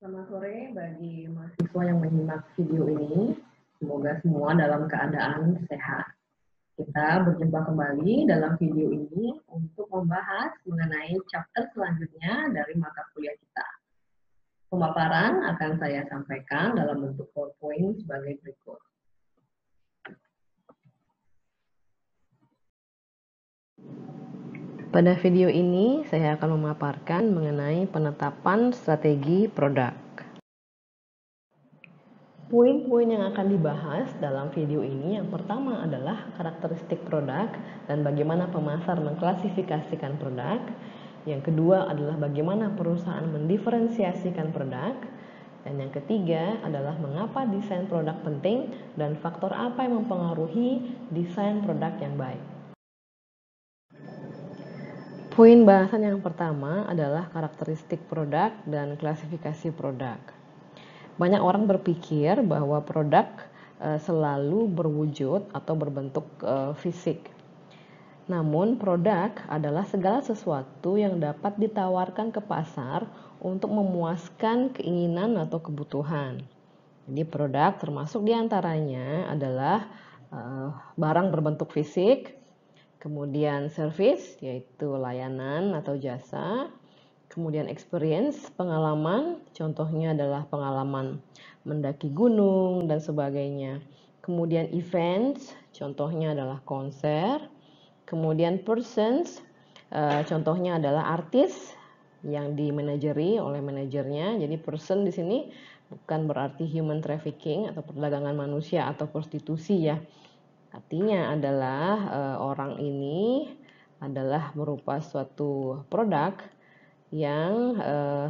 Selamat sore bagi mahasiswa yang menyimak video ini. Semoga semua dalam keadaan sehat. Kita berjumpa kembali dalam video ini untuk membahas mengenai chapter selanjutnya dari mata kuliah kita. Pemaparan akan saya sampaikan dalam bentuk PowerPoint sebagai berikut. Pada video ini, saya akan memaparkan mengenai penetapan strategi produk. Poin-poin yang akan dibahas dalam video ini yang pertama adalah karakteristik produk dan bagaimana pemasar mengklasifikasikan produk. Yang kedua adalah bagaimana perusahaan mendiferensiasikan produk. Dan yang ketiga adalah mengapa desain produk penting dan faktor apa yang mempengaruhi desain produk yang baik. Poin bahasan yang pertama adalah karakteristik produk dan klasifikasi produk. Banyak orang berpikir bahwa produk selalu berwujud atau berbentuk fisik. Namun produk adalah segala sesuatu yang dapat ditawarkan ke pasar untuk memuaskan keinginan atau kebutuhan. Jadi produk termasuk diantaranya adalah barang berbentuk fisik, kemudian service yaitu layanan atau jasa, kemudian experience, pengalaman, contohnya adalah pengalaman mendaki gunung dan sebagainya. Kemudian events, contohnya adalah konser. Kemudian persons, contohnya adalah artis yang dimanajeri oleh manajernya. Jadi person di sini bukan berarti human trafficking atau perdagangan manusia atau prostitusi ya. Artinya adalah orang ini adalah berupa suatu produk yang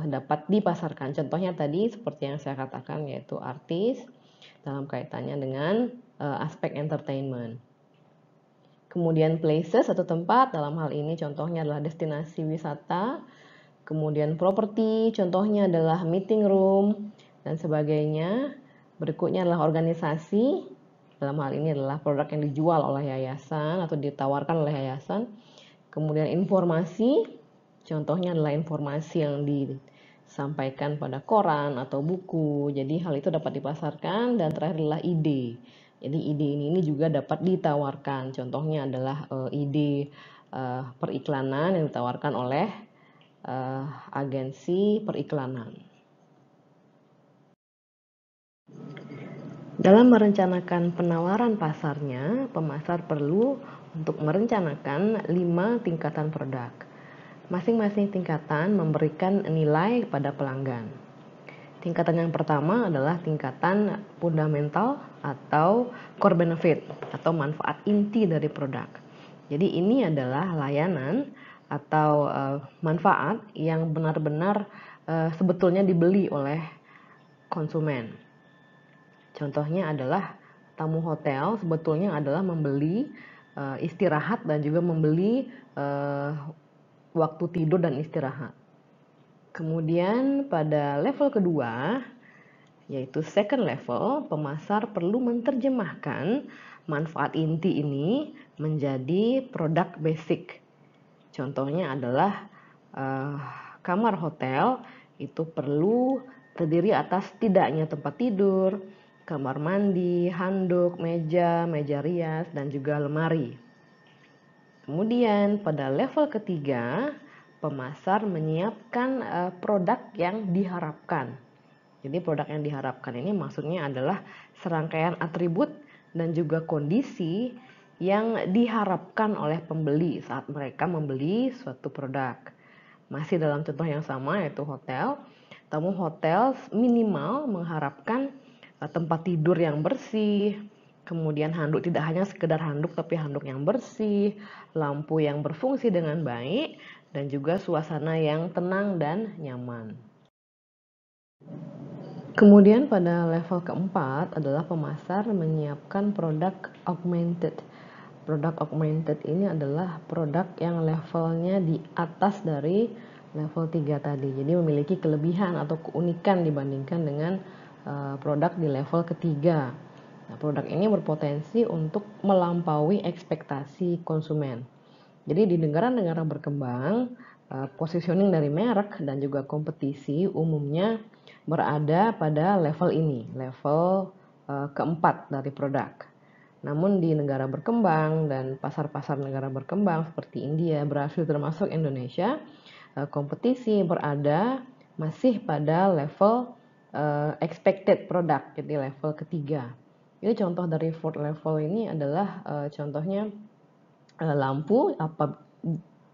dapat dipasarkan. Contohnya tadi seperti yang saya katakan yaitu artis dalam kaitannya dengan aspek entertainment. Kemudian places atau tempat, dalam hal ini contohnya adalah destinasi wisata. Kemudian properti, contohnya adalah meeting room dan sebagainya. Berikutnya adalah organisasi, dalam hal ini adalah produk yang dijual oleh yayasan atau ditawarkan oleh yayasan. Kemudian informasi, contohnya adalah informasi yang disampaikan pada koran atau buku. Jadi hal itu dapat dipasarkan. Dan terakhir adalah ide. Jadi ide ini juga dapat ditawarkan. Contohnya adalah ide periklanan yang ditawarkan oleh agensi periklanan. Dalam merencanakan penawaran pasarnya, pemasar perlu untuk merencanakan 5 tingkatan produk. Masing-masing tingkatan memberikan nilai pada pelanggan. Tingkatan yang pertama adalah tingkatan fundamental atau core benefit atau manfaat inti dari produk. Jadi ini adalah layanan atau manfaat yang benar-benar sebetulnya dibeli oleh konsumen. Contohnya adalah tamu hotel sebetulnya adalah membeli istirahat dan juga membeli waktu tidur dan istirahat. Kemudian pada level kedua, yaitu second level, pemasar perlu menerjemahkan manfaat inti ini menjadi produk basic. Contohnya adalah kamar hotel itu perlu terdiri atas tidaknya tempat tidur, kamar mandi, handuk, meja rias, dan juga lemari. Kemudian pada level ketiga, pemasar menyiapkan produk yang diharapkan. Jadi produk yang diharapkan ini maksudnya adalah serangkaian atribut dan juga kondisi yang diharapkan oleh pembeli saat mereka membeli suatu produk. Masih dalam contoh yang sama yaitu hotel. Tamu hotel minimal mengharapkan tempat tidur yang bersih, kemudian handuk tidak hanya sekedar handuk tapi handuk yang bersih, lampu yang berfungsi dengan baik, dan juga suasana yang tenang dan nyaman. Kemudian pada level keempat adalah pemasar menyiapkan produk augmented. Produk augmented ini adalah produk yang levelnya di atas dari level 3 tadi. Jadi memiliki kelebihan atau keunikan dibandingkan dengan produk di level ketiga. Nah, produk ini berpotensi untuk melampaui ekspektasi konsumen. Jadi di negara-negara berkembang, Positioning dari merek dan juga kompetisi umumnya berada pada level ini, level keempat dari produk. Namun di negara berkembang dan pasar-pasar negara berkembang seperti India, Brasil termasuk Indonesia, kompetisi berada masih pada level expected product, jadi level ketiga. Jadi contoh dari fourth level ini adalah contohnya lampu.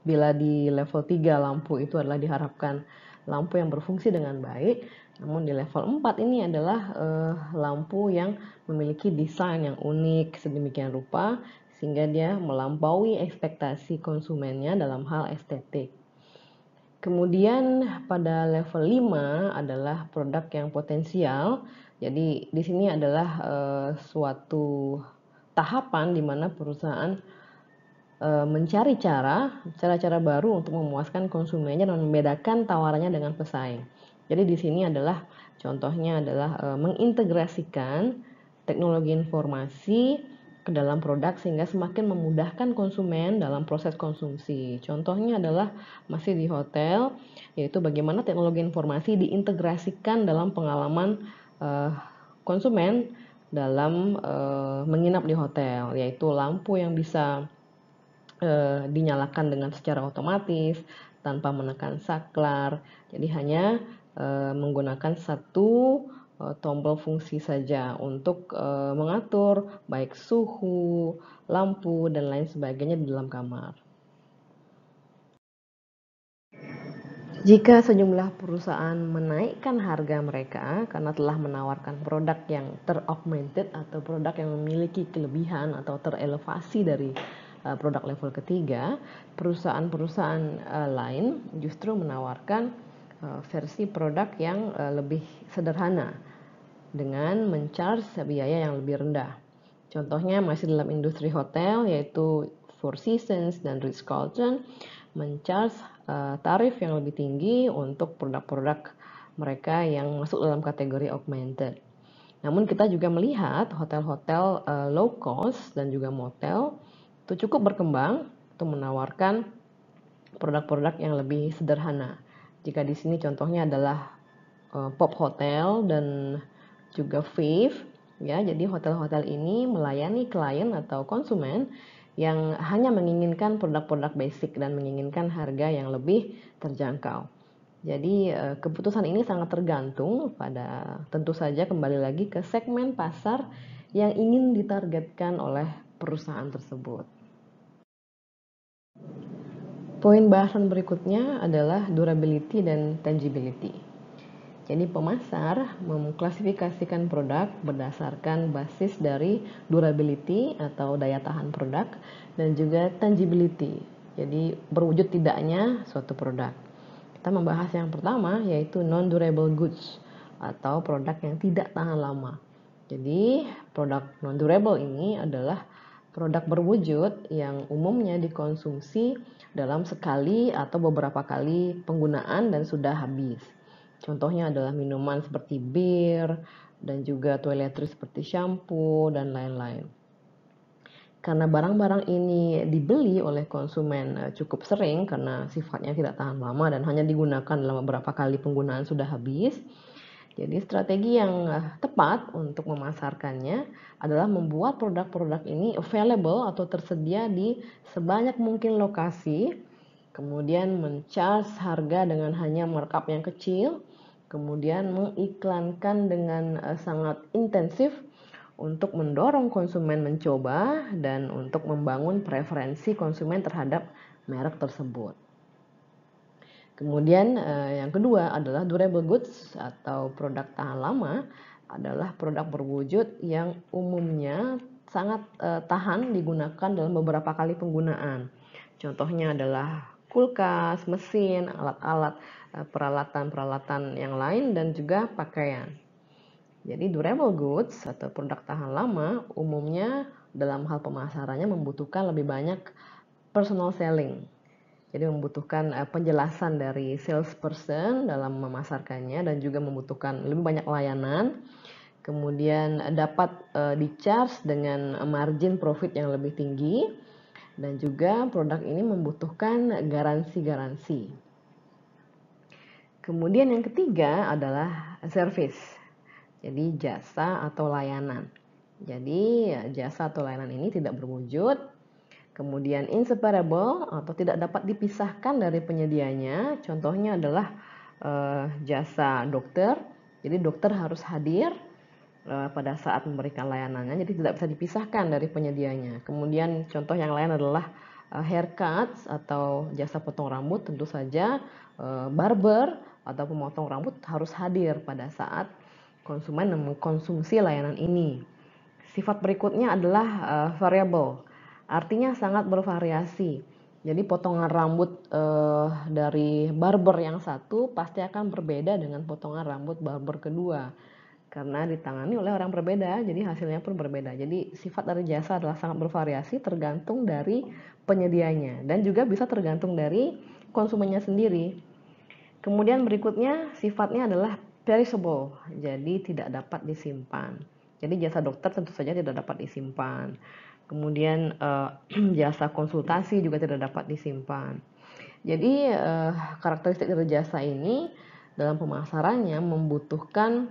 Bila di level 3 lampu itu adalah diharapkan lampu yang berfungsi dengan baik, namun di level 4 ini adalah lampu yang memiliki desain yang unik sedemikian rupa sehingga dia melampaui ekspektasi konsumennya dalam hal estetik. Kemudian pada level 5 adalah produk yang potensial. Jadi di sini adalah suatu tahapan di mana perusahaan mencari cara-cara baru untuk memuaskan konsumennya dan membedakan tawarannya dengan pesaing. Jadi di sini adalah contohnya adalah mengintegrasikan teknologi informasi ke dalam produk sehingga semakin memudahkan konsumen dalam proses konsumsi. Contohnya adalah masih di hotel, yaitu bagaimana teknologi informasi diintegrasikan dalam pengalaman konsumen dalam menginap di hotel, yaitu lampu yang bisa dinyalakan dengan secara otomatis tanpa menekan saklar. Jadi hanya menggunakan satu tombol fungsi saja untuk mengatur baik suhu, lampu, dan lain sebagainya di dalam kamar. Jika sejumlah perusahaan menaikkan harga mereka karena telah menawarkan produk yang ter-augmented atau produk yang memiliki kelebihan atau terelevasi dari produk level ketiga, perusahaan-perusahaan lain justru menawarkan versi produk yang lebih sederhana dengan mencharge biaya yang lebih rendah. Contohnya masih dalam industri hotel, yaitu Four Seasons dan Ritz-Carlton mencharge tarif yang lebih tinggi untuk produk-produk mereka yang masuk dalam kategori augmented. Namun kita juga melihat hotel-hotel low cost dan juga motel itu cukup berkembang untuk menawarkan produk-produk yang lebih sederhana. Jika di sini contohnya adalah Pop Hotel dan juga Fave, ya. Jadi hotel-hotel ini melayani klien atau konsumen yang hanya menginginkan produk-produk basic dan menginginkan harga yang lebih terjangkau. Jadi keputusan ini sangat tergantung pada tentu saja kembali lagi ke segmen pasar yang ingin ditargetkan oleh perusahaan tersebut. Poin bahasan berikutnya adalah durability dan tangibility. Jadi pemasar mengklasifikasikan produk berdasarkan basis dari durability atau daya tahan produk dan juga tangibility. Jadi berwujud tidaknya suatu produk. Kita membahas yang pertama yaitu non-durable goods atau produk yang tidak tahan lama. Jadi produk non-durable ini adalah produk berwujud yang umumnya dikonsumsi dalam sekali atau beberapa kali penggunaan dan sudah habis. Contohnya adalah minuman seperti bir dan juga toiletries seperti shampoo dan lain-lain. Karena barang-barang ini dibeli oleh konsumen cukup sering karena sifatnya tidak tahan lama dan hanya digunakan dalam beberapa kali penggunaan sudah habis. Jadi strategi yang tepat untuk memasarkannya adalah membuat produk-produk ini available atau tersedia di sebanyak mungkin lokasi, kemudian mencharge harga dengan hanya markup yang kecil, kemudian mengiklankan dengan sangat intensif untuk mendorong konsumen mencoba dan untuk membangun preferensi konsumen terhadap merek tersebut. Kemudian yang kedua adalah durable goods atau produk tahan lama adalah produk berwujud yang umumnya sangat tahan digunakan dalam beberapa kali penggunaan. Contohnya adalah kulkas, mesin, alat-alat, peralatan-peralatan yang lain dan juga pakaian. Jadi durable goods atau produk tahan lama umumnya dalam hal pemasarannya membutuhkan lebih banyak personal selling. Jadi membutuhkan penjelasan dari salesperson dalam memasarkannya dan juga membutuhkan lebih banyak layanan. Kemudian dapat di-charge dengan margin profit yang lebih tinggi dan juga produk ini membutuhkan garansi-garansi. Kemudian yang ketiga adalah service. Jadi jasa atau layanan. Jadi jasa atau layanan ini tidak berwujud, kemudian inseparable atau tidak dapat dipisahkan dari penyedianya. Contohnya adalah jasa dokter. Jadi dokter harus hadir pada saat memberikan layanannya, jadi tidak bisa dipisahkan dari penyedianya. Kemudian contoh yang lain adalah haircut atau jasa potong rambut. Tentu saja barber atau pemotong rambut harus hadir pada saat konsumen mengkonsumsi layanan ini. Sifat berikutnya adalah variable, artinya sangat bervariasi. Jadi potongan rambut dari barber yang satu pasti akan berbeda dengan potongan rambut barber kedua, karena ditangani oleh orang berbeda, jadi hasilnya pun berbeda. Jadi sifat dari jasa adalah sangat bervariasi tergantung dari penyedianya dan juga bisa tergantung dari konsumennya sendiri. Kemudian berikutnya sifatnya adalah perishable, jadi tidak dapat disimpan. Jadi jasa dokter tentu saja tidak dapat disimpan. Kemudian jasa konsultasi juga tidak dapat disimpan. Jadi karakteristik dari jasa ini dalam pemasarannya membutuhkan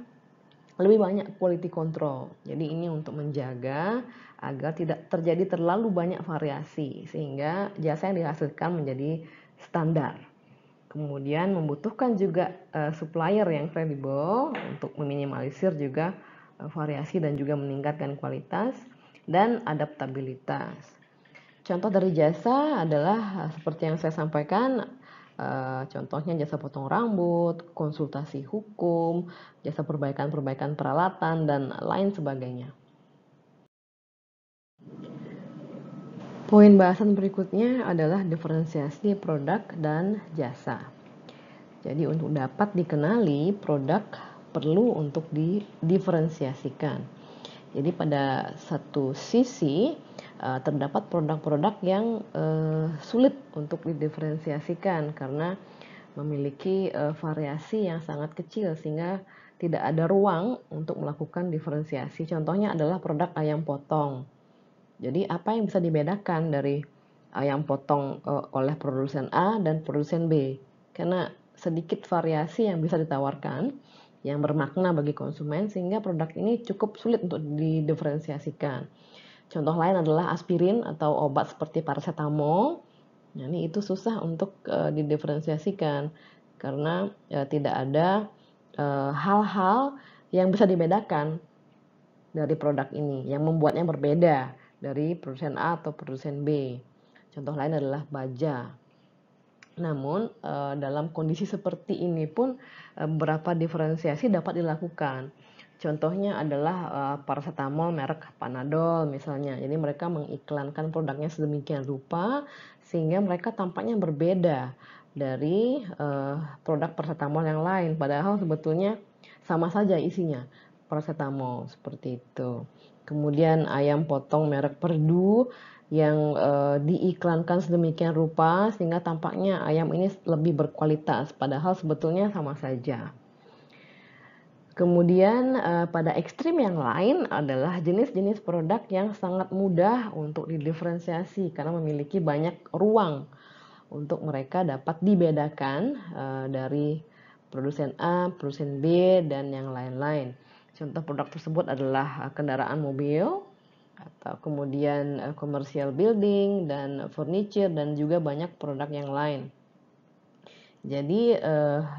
lebih banyak quality control. Jadi ini untuk menjaga agar tidak terjadi terlalu banyak variasi sehingga jasa yang dihasilkan menjadi standar. Kemudian membutuhkan juga supplier yang kredibel untuk meminimalisir juga variasi dan juga meningkatkan kualitas dan adaptabilitas. Contoh dari jasa adalah seperti yang saya sampaikan, contohnya jasa potong rambut, konsultasi hukum, jasa perbaikan peralatan, dan lain sebagainya. Poin bahasan berikutnya adalah diferensiasi produk dan jasa. Jadi untuk dapat dikenali, produk perlu untuk didiferensiasikan. Jadi pada satu sisi terdapat produk-produk yang sulit untuk didiferensiasikan karena memiliki variasi yang sangat kecil sehingga tidak ada ruang untuk melakukan diferensiasi. Contohnya adalah produk ayam potong. Jadi apa yang bisa dibedakan dari ayam potong oleh produsen A dan produsen B? Karena sedikit variasi yang bisa ditawarkan yang bermakna bagi konsumen sehingga produk ini cukup sulit untuk didiferensiasikan. Contoh lain adalah aspirin atau obat seperti paracetamol. Nah, ini itu susah untuk didiferensiasikan karena tidak ada hal-hal yang bisa dibedakan dari produk ini yang membuatnya berbeda dari produsen A atau produsen B. Contoh lain adalah baja. Namun dalam kondisi seperti ini pun beberapa diferensiasi dapat dilakukan. Contohnya adalah paracetamol merek Panadol misalnya. Jadi mereka mengiklankan produknya sedemikian rupa sehingga mereka tampaknya berbeda dari produk paracetamol yang lain. Padahal sebetulnya sama saja isinya paracetamol seperti itu. Kemudian ayam potong merek Perdu yang diiklankan sedemikian rupa sehingga tampaknya ayam ini lebih berkualitas padahal sebetulnya sama saja. Kemudian pada ekstrim yang lain adalah jenis-jenis produk yang sangat mudah untuk didiferensiasi karena memiliki banyak ruang untuk mereka dapat dibedakan dari produsen A, produsen B, dan yang lain-lain. Contoh produk tersebut adalah kendaraan mobil, atau kemudian commercial building dan furniture dan juga banyak produk yang lain. Jadi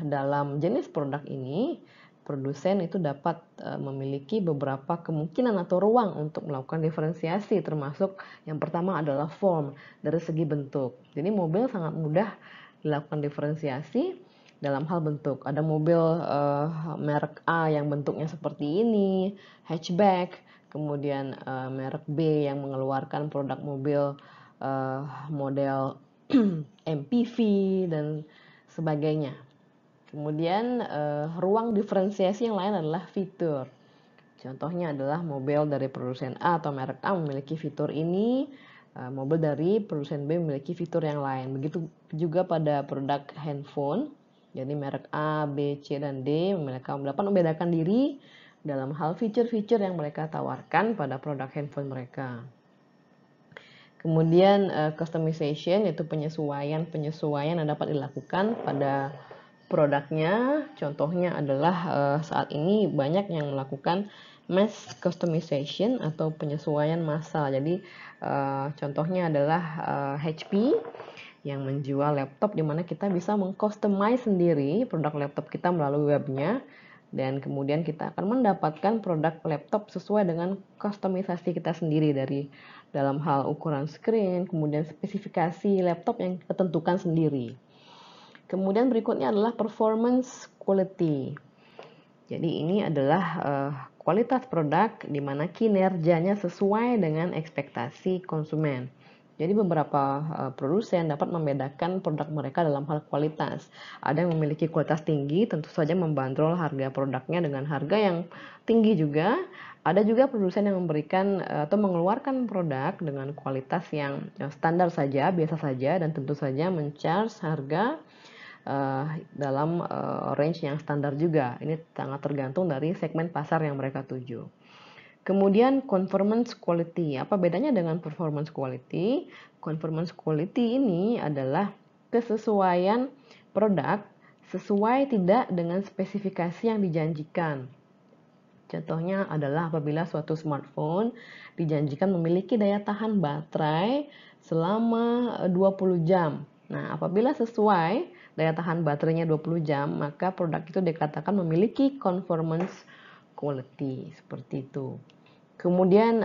dalam jenis produk ini produsen itu dapat memiliki beberapa kemungkinan atau ruang untuk melakukan diferensiasi, termasuk yang pertama adalah form dari segi bentuk. Jadi mobil sangat mudah dilakukan diferensiasi dalam hal bentuk. Ada mobil merek A yang bentuknya seperti ini, hatchback. Kemudian merek B yang mengeluarkan produk mobil model MPV dan sebagainya. Kemudian ruang diferensiasi yang lain adalah fitur. Contohnya adalah mobil dari produsen A atau merek A memiliki fitur ini, mobil dari produsen B memiliki fitur yang lain. Begitu juga pada produk handphone. Jadi merek A, B, C, dan D mereka dapat membedakan diri dalam hal fitur-fitur yang mereka tawarkan pada produk handphone mereka. Kemudian customization yaitu penyesuaian yang dapat dilakukan pada produknya. Contohnya adalah saat ini banyak yang melakukan mass customization atau penyesuaian massal. Jadi contohnya adalah HP yang menjual laptop di mana kita bisa mengcustomize sendiri produk laptop kita melalui webnya, dan kemudian kita akan mendapatkan produk laptop sesuai dengan kustomisasi kita sendiri dari dalam hal ukuran screen, kemudian spesifikasi laptop yang kita tentukan sendiri. Kemudian berikutnya adalah performance quality. Jadi ini adalah kualitas produk di mana kinerjanya sesuai dengan ekspektasi konsumen. Jadi beberapa produsen dapat membedakan produk mereka dalam hal kualitas. Ada yang memiliki kualitas tinggi, tentu saja membandrol harga produknya dengan harga yang tinggi juga. Ada juga produsen yang memberikan atau mengeluarkan produk dengan kualitas yang standar saja, biasa saja, dan tentu saja men-charge harga dalam range yang standar juga. Ini sangat tergantung dari segmen pasar yang mereka tuju. Kemudian conformance quality. Apa bedanya dengan performance quality? Conformance quality ini adalah kesesuaian produk sesuai tidak dengan spesifikasi yang dijanjikan. Contohnya adalah apabila suatu smartphone dijanjikan memiliki daya tahan baterai selama 20 jam. Nah, apabila sesuai daya tahan baterainya 20 jam, maka produk itu dikatakan memiliki conformance quality, seperti itu. Kemudian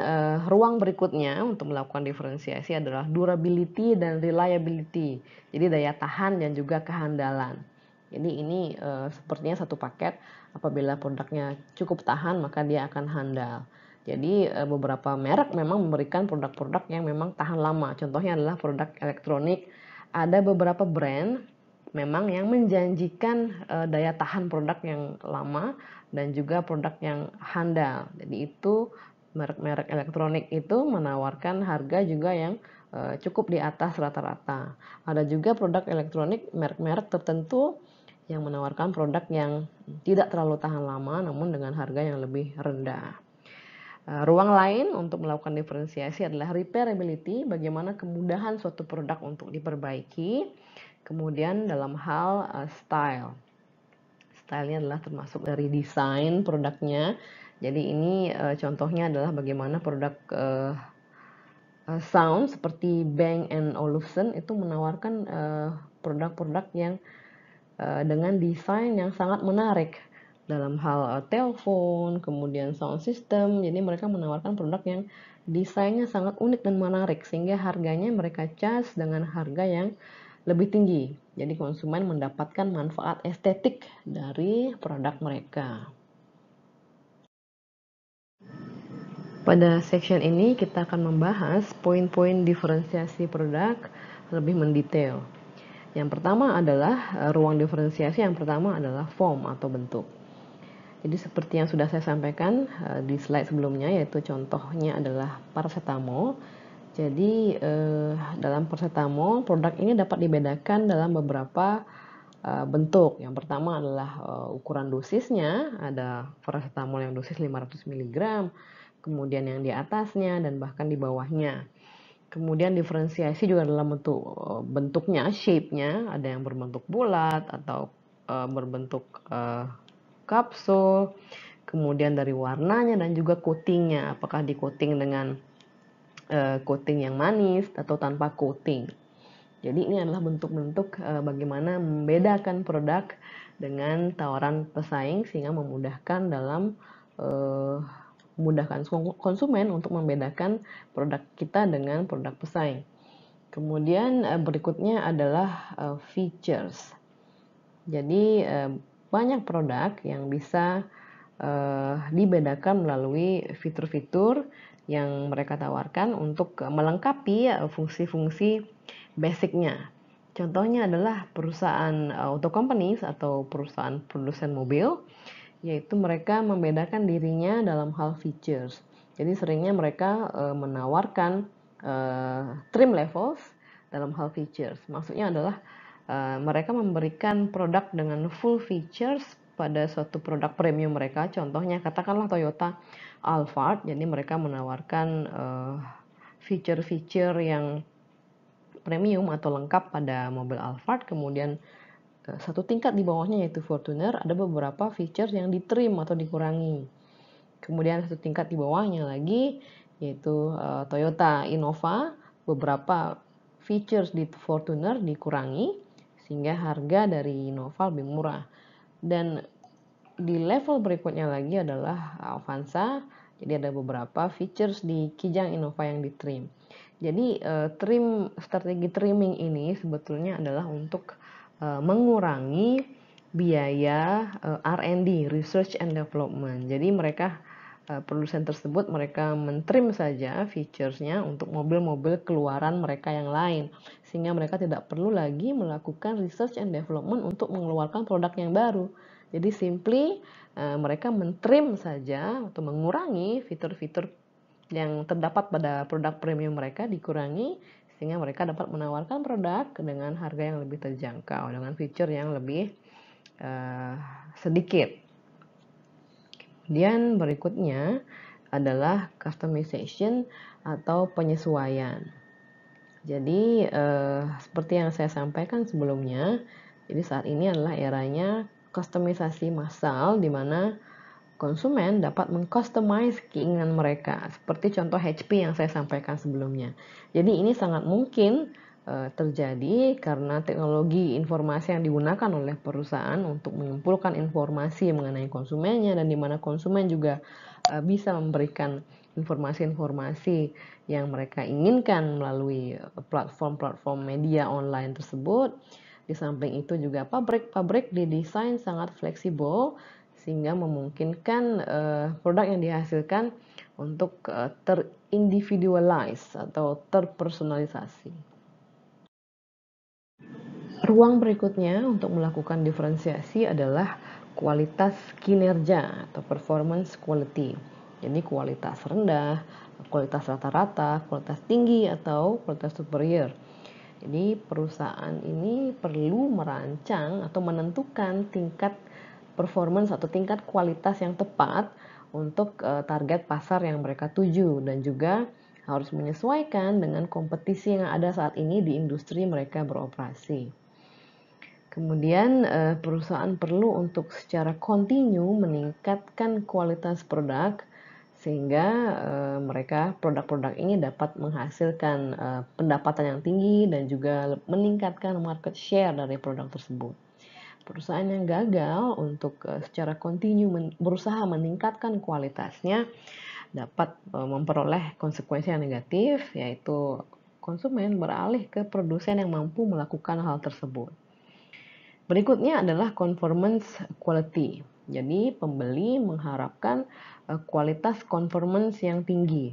ruang berikutnya untuk melakukan diferensiasi adalah durability dan reliability. Jadi daya tahan dan juga kehandalan. Jadi ini sepertinya satu paket. Apabila produknya cukup tahan maka dia akan handal. Jadi beberapa merek memang memberikan produk-produk yang memang tahan lama. Contohnya adalah produk elektronik. Ada beberapa brand memang yang menjanjikan daya tahan produk yang lama dan juga produk yang handal. Jadi itu merek-merek elektronik itu menawarkan harga juga yang cukup di atas rata-rata. Ada juga produk elektronik merek-merek tertentu yang menawarkan produk yang tidak terlalu tahan lama namun dengan harga yang lebih rendah. Ruang lain untuk melakukan diferensiasi adalah repairability, bagaimana kemudahan suatu produk untuk diperbaiki. Kemudian dalam hal style. Stylenya adalah termasuk dari desain produknya. Jadi ini contohnya adalah bagaimana produk sound seperti Bang & Olufsen itu menawarkan produk-produk yang dengan desain yang sangat menarik dalam hal telepon, kemudian sound system. Jadi mereka menawarkan produk yang desainnya sangat unik dan menarik sehingga harganya mereka charge dengan harga yang lebih tinggi. Jadi konsumen mendapatkan manfaat estetik dari produk mereka. Pada section ini kita akan membahas poin-poin diferensiasi produk lebih mendetail. Yang pertama adalah ruang diferensiasi, yang pertama adalah form atau bentuk. Jadi seperti yang sudah saya sampaikan di slide sebelumnya, yaitu contohnya adalah paracetamol. Jadi dalam paracetamol produk ini dapat dibedakan dalam beberapa bentuk. Yang pertama adalah ukuran dosisnya, ada paracetamol yang dosis 500 mg, kemudian yang di atasnya dan bahkan di bawahnya. Kemudian diferensiasi juga dalam bentuknya, shape-nya, ada yang berbentuk bulat atau berbentuk kapsul, kemudian dari warnanya dan juga coatingnya, apakah di coating dengan coating yang manis atau tanpa coating. Jadi ini adalah bentuk-bentuk bagaimana membedakan produk dengan tawaran pesaing sehingga memudahkan dalam memudahkan konsumen untuk membedakan produk kita dengan produk pesaing. Kemudian berikutnya adalah features. Jadi banyak produk yang bisa dibedakan melalui fitur-fitur yang mereka tawarkan untuk melengkapi fungsi-fungsi basicnya. Contohnya adalah perusahaan auto companies atau perusahaan produsen mobil, yaitu mereka membedakan dirinya dalam hal features. Jadi seringnya mereka menawarkan trim levels dalam hal features. Maksudnya adalah mereka memberikan produk dengan full features pada suatu produk premium mereka. Contohnya katakanlah Toyota Alphard, jadi mereka menawarkan feature-feature yang premium atau lengkap pada mobil Alphard. Kemudian satu tingkat di bawahnya yaitu Fortuner, ada beberapa features yang ditrim atau dikurangi. Kemudian satu tingkat di bawahnya lagi yaitu Toyota Innova, beberapa features di Fortuner dikurangi sehingga harga dari Innova lebih murah. Dan di level berikutnya lagi adalah Avanza, jadi ada beberapa features di Kijang Innova yang ditrim. Jadi strategi trimming ini sebetulnya adalah untuk mengurangi biaya R&D, Research and Development. Jadi mereka produsen tersebut mereka mentrim saja featuresnya untuk mobil-mobil keluaran mereka yang lain, sehingga mereka tidak perlu lagi melakukan research and development untuk mengeluarkan produk yang baru. Jadi simply mereka mentrim saja atau mengurangi fitur-fitur yang terdapat pada produk premium mereka, dikurangi sehingga mereka dapat menawarkan produk dengan harga yang lebih terjangkau dengan fitur yang lebih sedikit. Kemudian berikutnya adalah customization atau penyesuaian. Jadi seperti yang saya sampaikan sebelumnya, jadi saat ini adalah eranya kustomisasi massal di mana konsumen dapat mengcustomize keinginan mereka, seperti contoh HP yang saya sampaikan sebelumnya. Jadi ini sangat mungkin terjadi karena teknologi informasi yang digunakan oleh perusahaan untuk mengumpulkan informasi mengenai konsumennya, dan di mana konsumen juga bisa memberikan informasi-informasi yang mereka inginkan melalui platform-platform media online tersebut. Di samping itu juga pabrik-pabrik didesain sangat fleksibel sehingga memungkinkan produk yang dihasilkan untuk terindividualize atau terpersonalisasi. Ruang berikutnya untuk melakukan diferensiasi adalah kualitas kinerja atau performance quality. Jadi kualitas rendah, kualitas rata-rata, kualitas tinggi, atau kualitas superior. Jadi perusahaan ini perlu merancang atau menentukan tingkat performance atau tingkat kualitas yang tepat untuk target pasar yang mereka tuju, dan juga harus menyesuaikan dengan kompetisi yang ada saat ini di industri mereka beroperasi. Kemudian perusahaan perlu untuk secara kontinu meningkatkan kualitas produk sehingga mereka produk-produk ini dapat menghasilkan pendapatan yang tinggi dan juga meningkatkan market share dari produk tersebut. Perusahaan yang gagal untuk secara kontinu berusaha meningkatkan kualitasnya dapat memperoleh konsekuensi yang negatif, yaitu konsumen beralih ke produsen yang mampu melakukan hal tersebut. Berikutnya adalah conformance quality. Jadi pembeli mengharapkan kualitas conformance yang tinggi.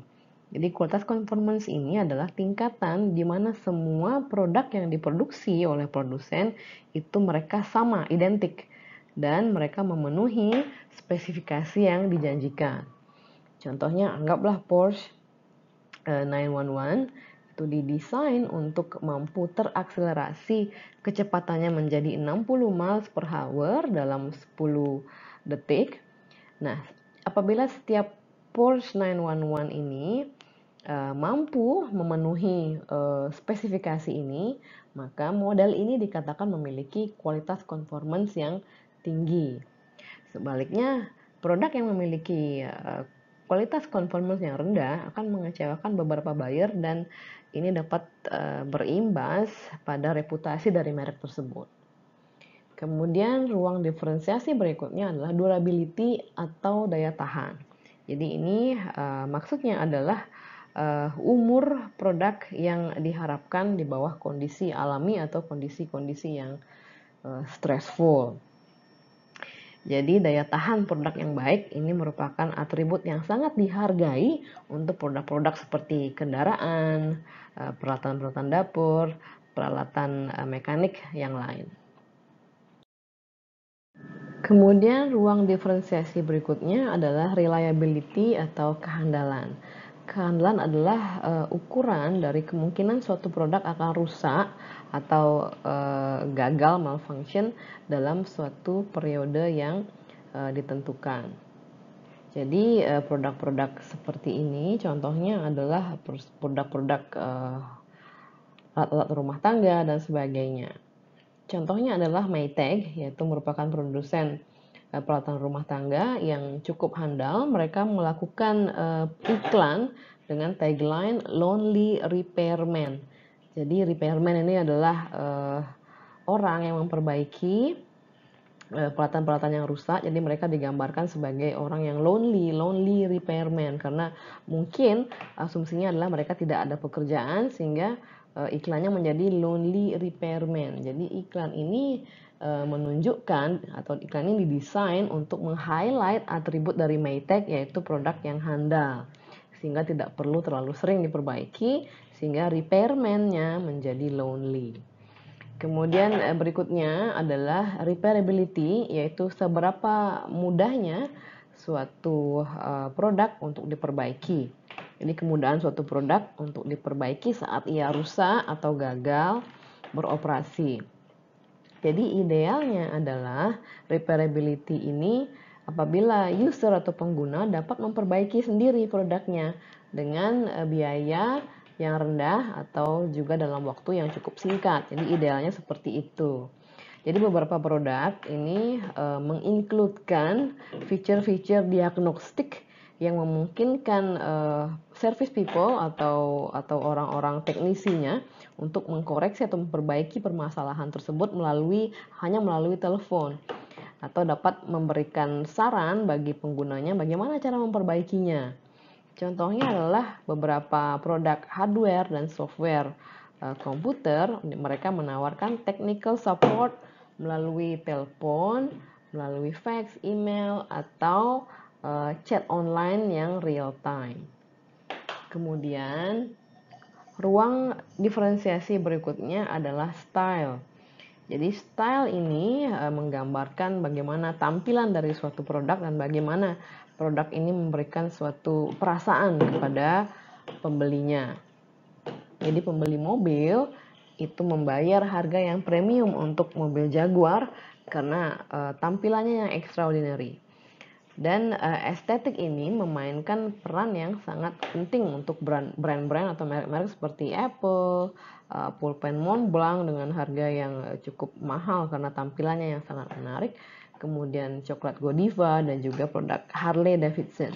Jadi kualitas conformance ini adalah tingkatan di mana semua produk yang diproduksi oleh produsen itu mereka sama, identik, dan mereka memenuhi spesifikasi yang dijanjikan. Contohnya anggaplah Porsche 911 itu didesain untuk mampu terakselerasi kecepatannya menjadi 60 miles per hour dalam 10 detik. Nah, apabila setiap Porsche 911 ini mampu memenuhi spesifikasi ini, maka model ini dikatakan memiliki kualitas conformance yang tinggi. Sebaliknya, produk yang memiliki kualitas conformance yang rendah akan mengecewakan beberapa buyer, dan ini dapat berimbas pada reputasi dari merek tersebut. Kemudian ruang diferensiasi berikutnya adalah durability atau daya tahan. Jadi ini maksudnya adalah umur produk yang diharapkan di bawah kondisi alami atau kondisi-kondisi yang stressful. Jadi daya tahan produk yang baik ini merupakan atribut yang sangat dihargai untuk produk-produk seperti kendaraan, peralatan-peralatan dapur, peralatan mekanik yang lain. Kemudian ruang diferensiasi berikutnya adalah reliability atau kehandalan. Kehandalan adalah ukuran dari kemungkinan suatu produk akan rusak atau gagal malfunction dalam suatu periode yang ditentukan. Jadi produk-produk seperti ini contohnya adalah produk-produk alat-alat rumah tangga dan sebagainya. Contohnya adalah Maytag, yaitu merupakan produsen peralatan rumah tangga yang cukup handal. Mereka melakukan iklan dengan tagline Lonely Repairman. Jadi repairman ini adalah orang yang memperbaiki peralatan-peralatan yang rusak. Jadi mereka digambarkan sebagai orang yang lonely repairman, karena mungkin asumsinya adalah mereka tidak ada pekerjaan sehingga iklannya menjadi lonely repairman. Jadi iklan ini menunjukkan atau iklan ini didesain untuk meng-highlight atribut dari Maytag, yaitu produk yang handal, sehingga tidak perlu terlalu sering diperbaiki, sehingga repairman-nya menjadi lonely. Kemudian berikutnya adalah repairability, yaitu seberapa mudahnya suatu produk untuk diperbaiki. Jadi kemudahan suatu produk untuk diperbaiki saat ia rusak atau gagal beroperasi. Jadi idealnya adalah repairability ini apabila user atau pengguna dapat memperbaiki sendiri produknya dengan biaya yang rendah atau juga dalam waktu yang cukup singkat. Jadi idealnya seperti itu. Jadi beberapa produk ini menginkludkan fitur-fitur diagnostik yang memungkinkan service people atau orang-orang teknisinya untuk mengkoreksi atau memperbaiki permasalahan tersebut hanya melalui telepon, atau dapat memberikan saran bagi penggunanya bagaimana cara memperbaikinya. Contohnya adalah beberapa produk hardware dan software komputer. Mereka menawarkan technical support melalui telepon, melalui fax, email, atau chat online yang real time. Kemudian ruang diferensiasi berikutnya adalah style. Jadi style ini menggambarkan bagaimana tampilan dari suatu produk dan bagaimana produk ini memberikan suatu perasaan kepada pembelinya. Jadi pembeli mobil itu membayar harga yang premium untuk mobil Jaguar karena tampilannya yang extraordinary. Dan estetik ini memainkan peran yang sangat penting untuk brand-brand atau merek-merek seperti Apple, pulpen Montblanc dengan harga yang cukup mahal karena tampilannya yang sangat menarik. Kemudian coklat Godiva dan juga produk Harley Davidson.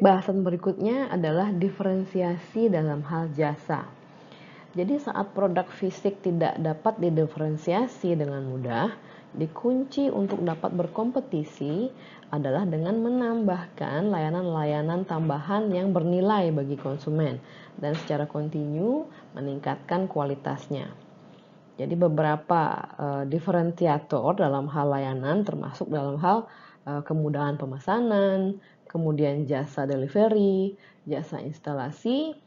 Bahasan berikutnya adalah diferensiasi dalam hal jasa. Jadi saat produk fisik tidak dapat didiferensiasi dengan mudah, dikunci untuk dapat berkompetisi adalah dengan menambahkan layanan-layanan tambahan yang bernilai bagi konsumen dan secara kontinu meningkatkan kualitasnya. Jadi beberapa diferensiator dalam hal layanan termasuk dalam hal kemudahan pemesanan, kemudian jasa delivery, jasa instalasi,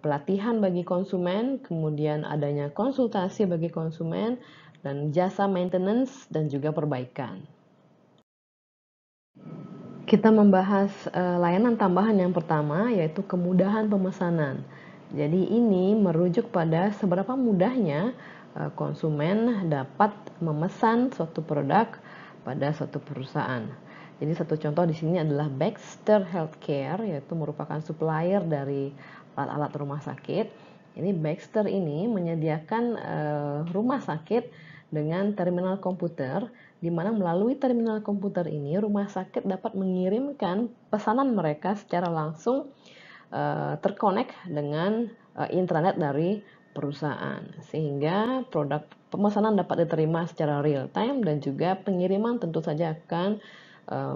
pelatihan bagi konsumen, kemudian adanya konsultasi bagi konsumen, dan jasa maintenance dan juga perbaikan. Kita membahas layanan tambahan yang pertama, yaitu kemudahan pemesanan. Jadi ini merujuk pada seberapa mudahnya konsumen dapat memesan suatu produk pada suatu perusahaan. Jadi satu contoh di sini adalah Baxter Healthcare, yaitu merupakan supplier dari alat-alat rumah sakit. Ini Baxter ini menyediakan rumah sakit dengan terminal komputer, di mana melalui terminal komputer ini rumah sakit dapat mengirimkan pesanan mereka secara langsung terkonek dengan intranet dari perusahaan, sehingga produk pemesanan dapat diterima secara real time dan juga pengiriman tentu saja akan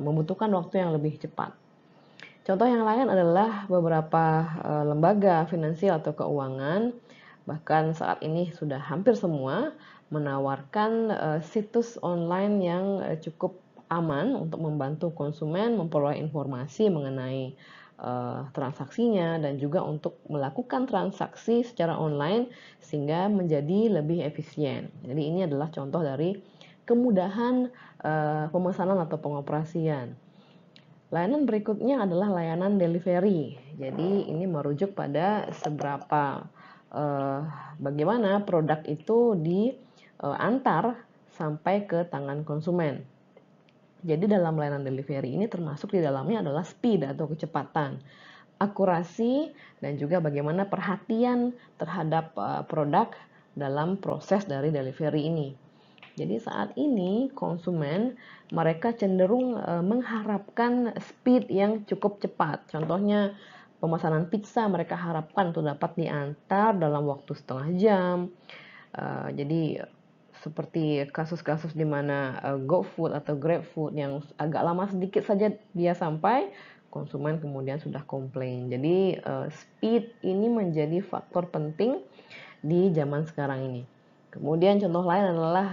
membutuhkan waktu yang lebih cepat. Contoh yang lain adalah beberapa lembaga finansial atau keuangan, bahkan saat ini sudah hampir semua menawarkan situs online yang cukup aman untuk membantu konsumen memperoleh informasi mengenai transaksinya dan juga untuk melakukan transaksi secara online sehingga menjadi lebih efisien. Jadi ini adalah contoh dari kemudahan pemesanan atau pengoperasian. Layanan berikutnya adalah layanan delivery. Jadi ini merujuk pada seberapa bagaimana produk itu diantar sampai ke tangan konsumen. Jadi dalam layanan delivery ini termasuk di dalamnya adalah speed atau kecepatan, akurasi, dan juga bagaimana perhatian terhadap produk dalam proses dari delivery ini. Jadi saat ini konsumen mereka cenderung mengharapkan speed yang cukup cepat. Contohnya pemesanan pizza mereka harapkan untuk dapat diantar dalam waktu setengah jam. Jadi seperti kasus-kasus di mana GoFood atau GrabFood yang agak lama sedikit saja dia sampai, konsumen kemudian sudah komplain. Jadi speed ini menjadi faktor penting di zaman sekarang ini. Kemudian contoh lain adalah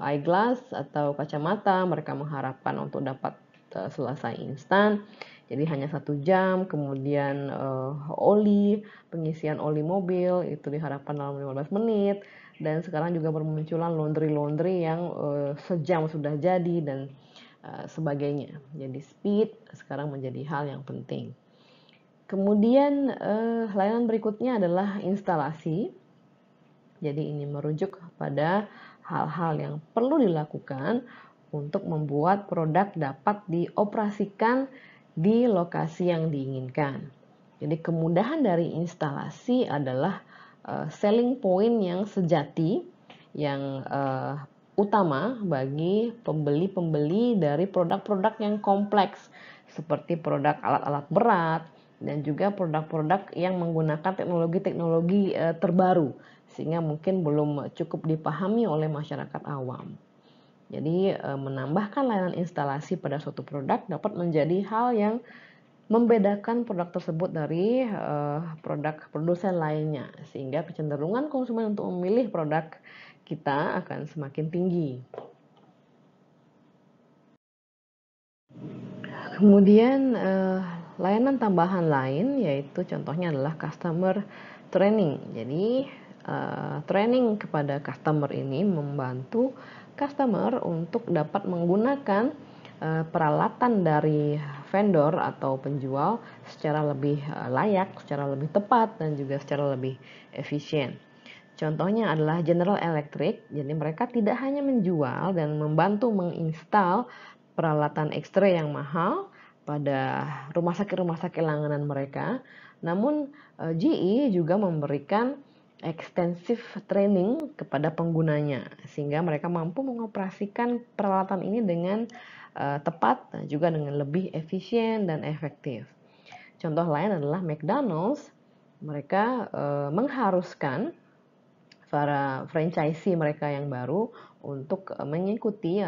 eyeglass atau kacamata, mereka mengharapkan untuk dapat selesai instan, jadi hanya 1 jam. Kemudian pengisian oli mobil itu diharapkan dalam 15 menit. Dan sekarang juga bermunculan laundry yang sejam sudah jadi dan sebagainya. Jadi speed sekarang menjadi hal yang penting. Kemudian layanan berikutnya adalah instalasi. Jadi ini merujuk pada hal-hal yang perlu dilakukan untuk membuat produk dapat dioperasikan di lokasi yang diinginkan. Jadi kemudahan dari instalasi adalah selling point yang sejati, yang utama bagi pembeli-pembeli dari produk-produk yang kompleks seperti produk alat-alat berat dan juga produk-produk yang menggunakan teknologi-teknologi terbaru sehingga mungkin belum cukup dipahami oleh masyarakat awam. Jadi menambahkan layanan instalasi pada suatu produk dapat menjadi hal yang membedakan produk tersebut dari produk produsen lainnya, sehingga kecenderungan konsumen untuk memilih produk kita akan semakin tinggi. Kemudian layanan tambahan lain yaitu contohnya adalah customer training. Jadi training kepada customer ini membantu customer untuk dapat menggunakan peralatan dari vendor atau penjual secara lebih layak, secara lebih tepat, dan juga secara lebih efisien. Contohnya adalah General Electric. Jadi mereka tidak hanya menjual dan membantu menginstal peralatan X-ray yang mahal pada rumah sakit langganan mereka, namun GE juga memberikan extensive training kepada penggunanya sehingga mereka mampu mengoperasikan peralatan ini dengan tepat dan juga dengan lebih efisien dan efektif. Contoh lain adalah McDonald's. Mereka mengharuskan para franchisee mereka yang baru untuk mengikuti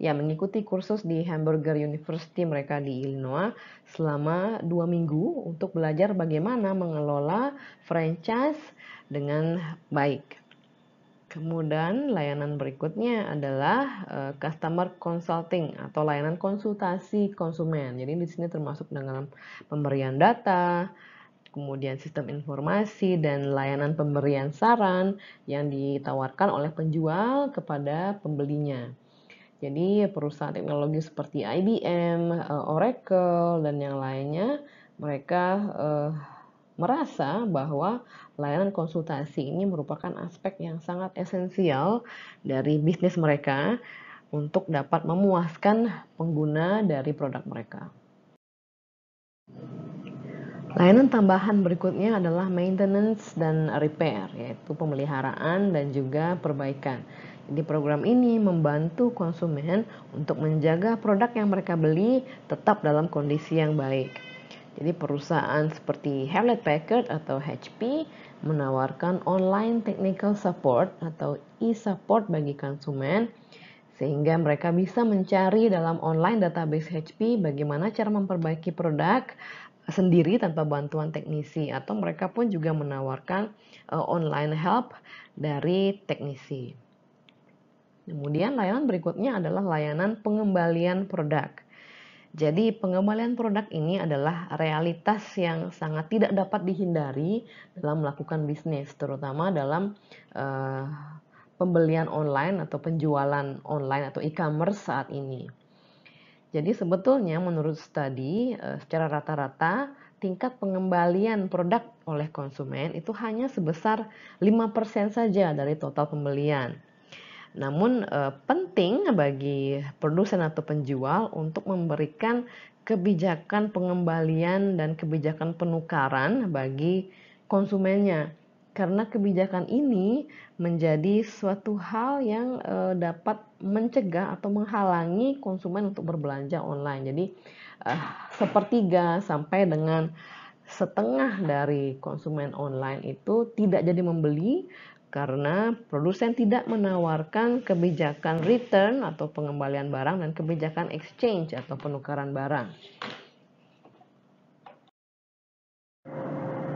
mengikuti kursus di Hamburger University mereka di Illinois selama 2 minggu untuk belajar bagaimana mengelola franchise dengan baik. Kemudian layanan berikutnya adalah customer consulting atau layanan konsultasi konsumen. Jadi di sini termasuk dengan pemberian data, kemudian sistem informasi dan layanan pemberian saran yang ditawarkan oleh penjual kepada pembelinya. Jadi perusahaan teknologi seperti IBM, Oracle, dan yang lainnya, mereka merasa bahwa layanan konsultasi ini merupakan aspek yang sangat esensial dari bisnis mereka untuk dapat memuaskan pengguna dari produk mereka. Layanan tambahan berikutnya adalah maintenance dan repair, yaitu pemeliharaan dan juga perbaikan. Jadi program ini membantu konsumen untuk menjaga produk yang mereka beli tetap dalam kondisi yang baik. Jadi perusahaan seperti Hewlett Packard atau HP menawarkan online technical support atau e-support bagi konsumen sehingga mereka bisa mencari dalam online database HP bagaimana cara memperbaiki produk sendiri tanpa bantuan teknisi, atau mereka pun juga menawarkan online help dari teknisi. Kemudian layanan berikutnya adalah layanan pengembalian produk. Jadi pengembalian produk ini adalah realitas yang sangat tidak dapat dihindari dalam melakukan bisnis, terutama dalam pembelian online atau penjualan online atau e-commerce saat ini. Jadi sebetulnya menurut studi secara rata-rata tingkat pengembalian produk oleh konsumen itu hanya sebesar 5% saja dari total pembelian. Namun penting bagi produsen atau penjual untuk memberikan kebijakan pengembalian dan kebijakan penukaran bagi konsumennya. Karena kebijakan ini menjadi suatu hal yang dapat mencegah atau menghalangi konsumen untuk berbelanja online. Jadi sepertiga sampai dengan setengah dari konsumen online itu tidak jadi membeli karena produsen tidak menawarkan kebijakan return atau pengembalian barang dan kebijakan exchange atau penukaran barang.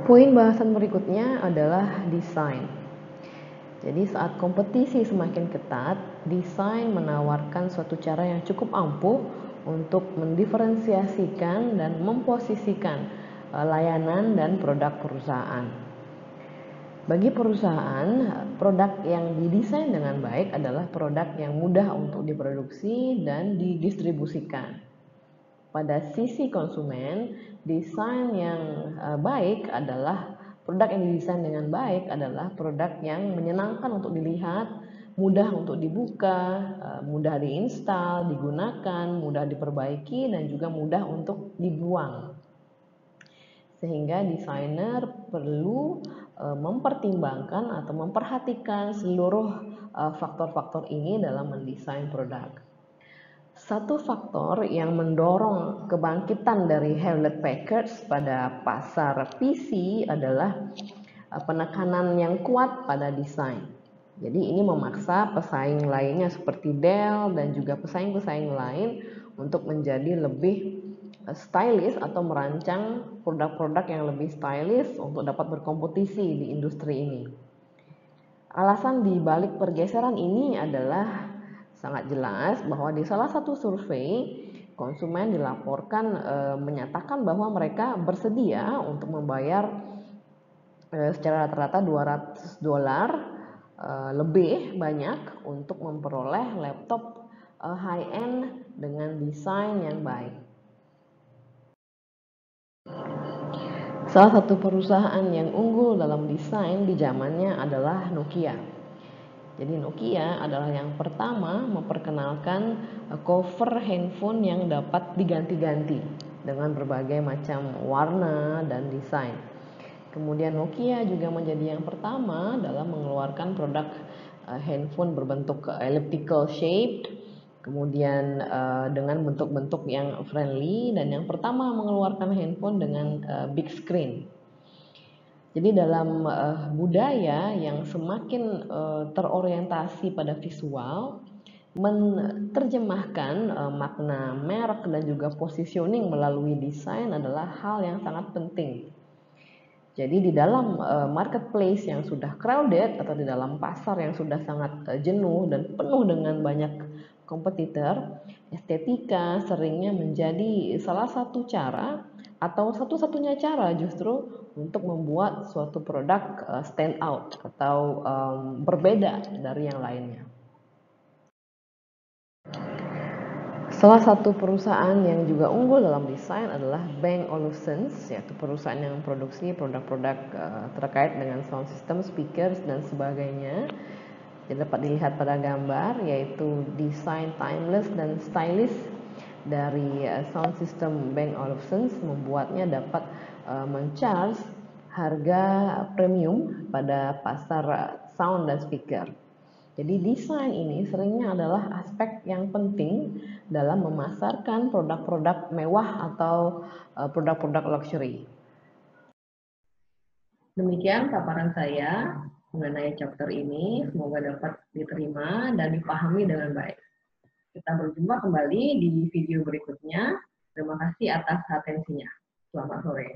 Poin bahasan berikutnya adalah desain. Jadi saat kompetisi semakin ketat, desain menawarkan suatu cara yang cukup ampuh untuk mendiferensiasikan dan memposisikan layanan dan produk perusahaan. Bagi perusahaan, produk yang didesain dengan baik adalah produk yang mudah untuk diproduksi dan didistribusikan. Pada sisi konsumen, desain yang baik adalah produk yang didesain dengan baik adalah produk yang menyenangkan untuk dilihat, mudah untuk dibuka, mudah diinstal, digunakan, mudah diperbaiki, dan juga mudah untuk dibuang. Sehingga desainer perlu mempertimbangkan atau memperhatikan seluruh faktor-faktor ini dalam mendesain produk. Satu faktor yang mendorong kebangkitan dari Hewlett Packard pada pasar PC adalah penekanan yang kuat pada desain. Jadi ini memaksa pesaing lainnya seperti Dell dan juga pesaing-pesaing lain untuk menjadi lebih stylish atau merancang produk-produk yang lebih stylish untuk dapat berkompetisi di industri ini. Alasan di balik pergeseran ini adalah sangat jelas bahwa di salah satu survei konsumen dilaporkan menyatakan bahwa mereka bersedia untuk membayar secara rata-rata $200 lebih banyak untuk memperoleh laptop high-end dengan desain yang baik. Salah satu perusahaan yang unggul dalam desain di zamannya adalah Nokia. Jadi Nokia adalah yang pertama memperkenalkan cover handphone yang dapat diganti-ganti dengan berbagai macam warna dan desain. Kemudian Nokia juga menjadi yang pertama dalam mengeluarkan produk handphone berbentuk elliptical shaped, kemudian dengan bentuk-bentuk yang friendly, dan yang pertama mengeluarkan handphone dengan big screen. Jadi dalam budaya yang semakin terorientasi pada visual, menerjemahkan makna merek dan juga positioning melalui desain adalah hal yang sangat penting. Jadi di dalam marketplace yang sudah crowded atau di dalam pasar yang sudah sangat jenuh dan penuh dengan banyak kompetitor, estetika seringnya menjadi salah satu cara atau satu-satunya cara justru untuk membuat suatu produk stand out atau berbeda dari yang lainnya. Salah satu perusahaan yang juga unggul dalam desain adalah Bang Olufsen, yaitu perusahaan yang memproduksi produk-produk terkait dengan sound system, speakers, dan sebagainya. Jadi dapat dilihat pada gambar, yaitu desain timeless dan stylish dari sound system Bang Olufsen membuatnya dapat mencharge harga premium pada pasar sound dan speaker. Jadi desain ini seringnya adalah aspek yang penting dalam memasarkan produk-produk mewah atau produk-produk luxury. Demikian paparan saya mengenai chapter ini, semoga dapat diterima dan dipahami dengan baik. Kita berjumpa kembali di video berikutnya. Terima kasih atas atensinya. Selamat sore.